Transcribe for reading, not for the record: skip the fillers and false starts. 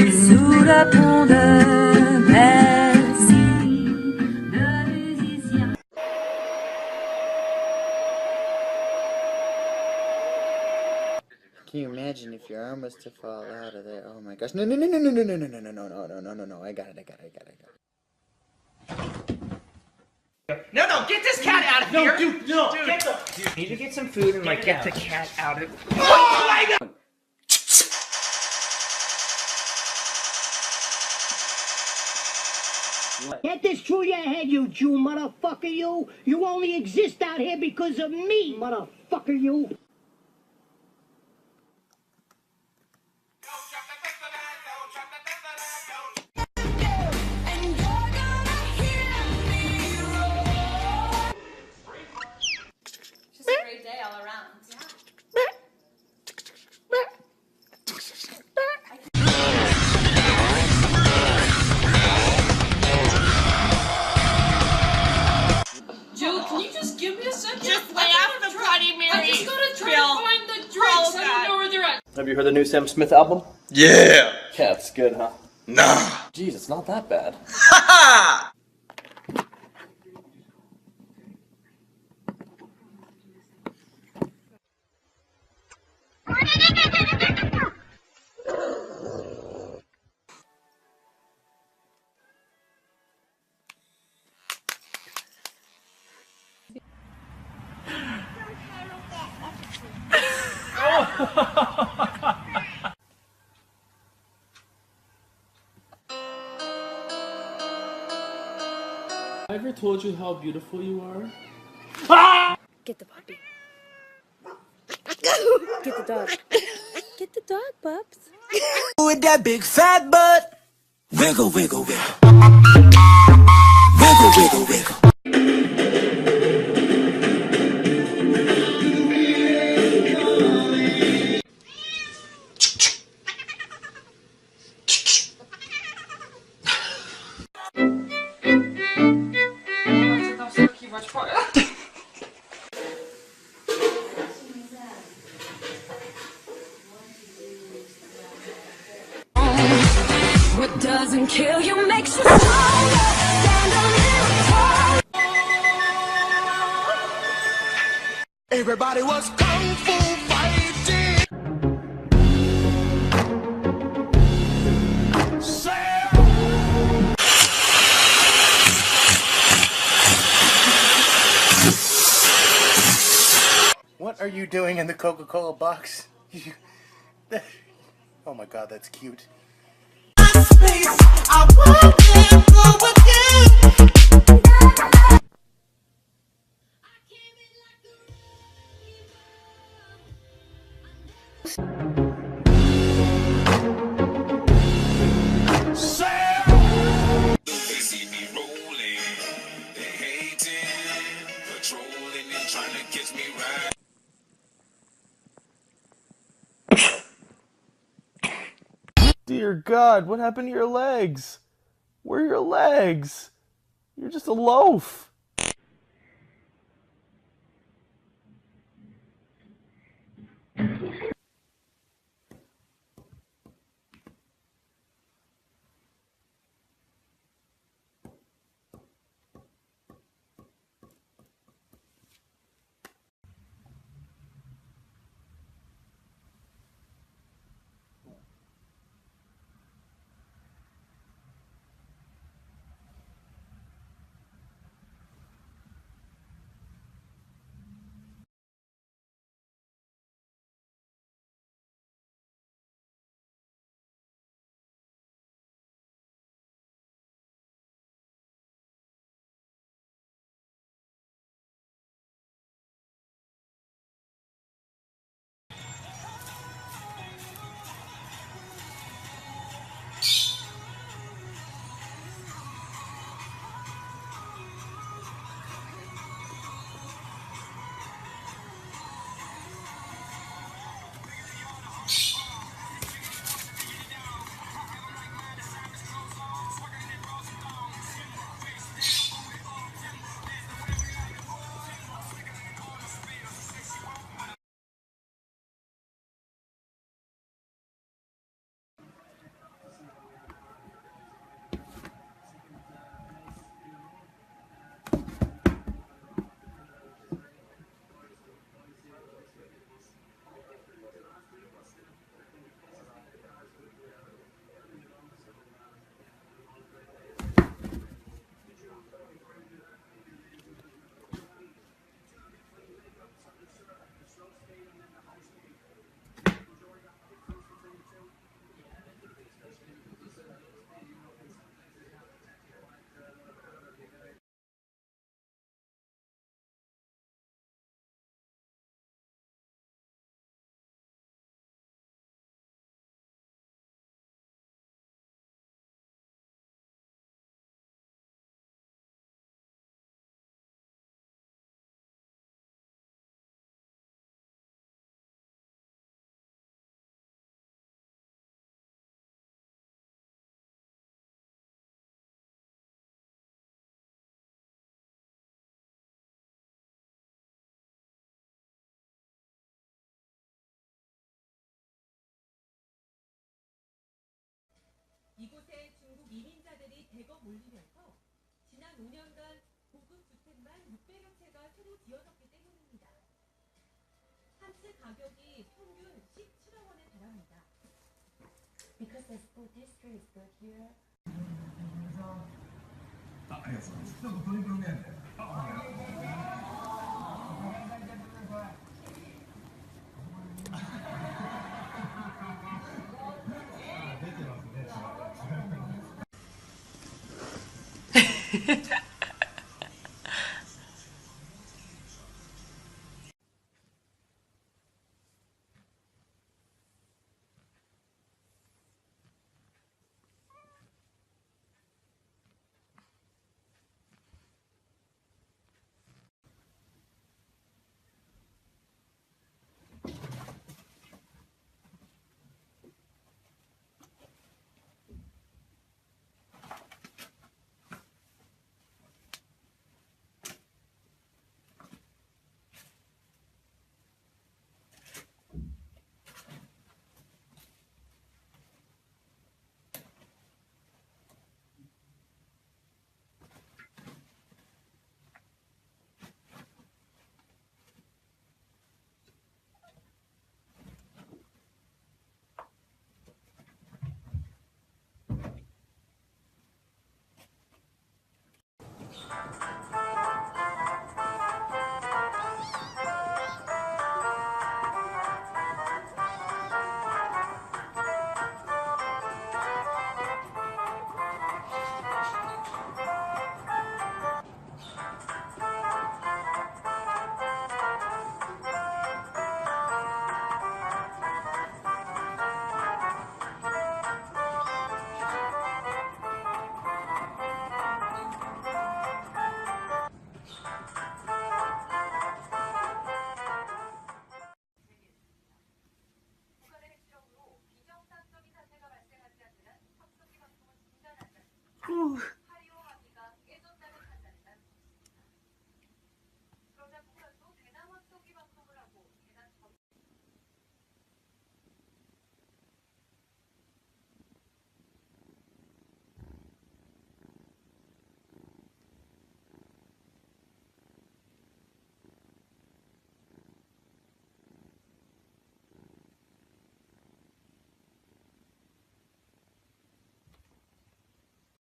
Sous le pont de Bercy, le musicien. Can you imagine if your arm was to fall out of there? Oh my gosh. No, no, no, no, no, no, no, no, no, no, no, no, no, no, no. I got it. No, get this cat out of here! Dude, no! Dude, you need to get some food and like get the cat out of. Oh my god! Get this through your head, you Jew motherfucker, you! You only exist out here because of me, motherfucker, you! Just a great day all around. Joe, can you just give me a second? Just lay off the Bloody Mary. I just gotta try Bill. to find the drinks. I don't know where they're at. Have you heard the new Sam Smith album? Yeah! Yeah, it's good, huh? Nah! Jeez, it's not that bad. Ha I ever told you how beautiful you are? Get the puppy. Get the dog. Get the dog, pups. With that big fat butt. Wiggle, wiggle, wiggle. Wiggle, wiggle, wiggle. What doesn't kill you makes you stronger. Stand a little taller. Everybody was kung fu fighting. What are you doing in the Coca-Cola box? Oh my god, that's cute. I won't let go again. Dear God, what happened to your legs? Where are your legs? You're just a loaf. 올리면서 지난 5년간 고급 주택만 600여 채가 새로 지어졌기 때문입니다. 한 채 가격이 평균 17억 원에 달합니다. Because the school district is good here. 비정상적인 사태가 발생하지 않는 합성기 방송을 중단한다.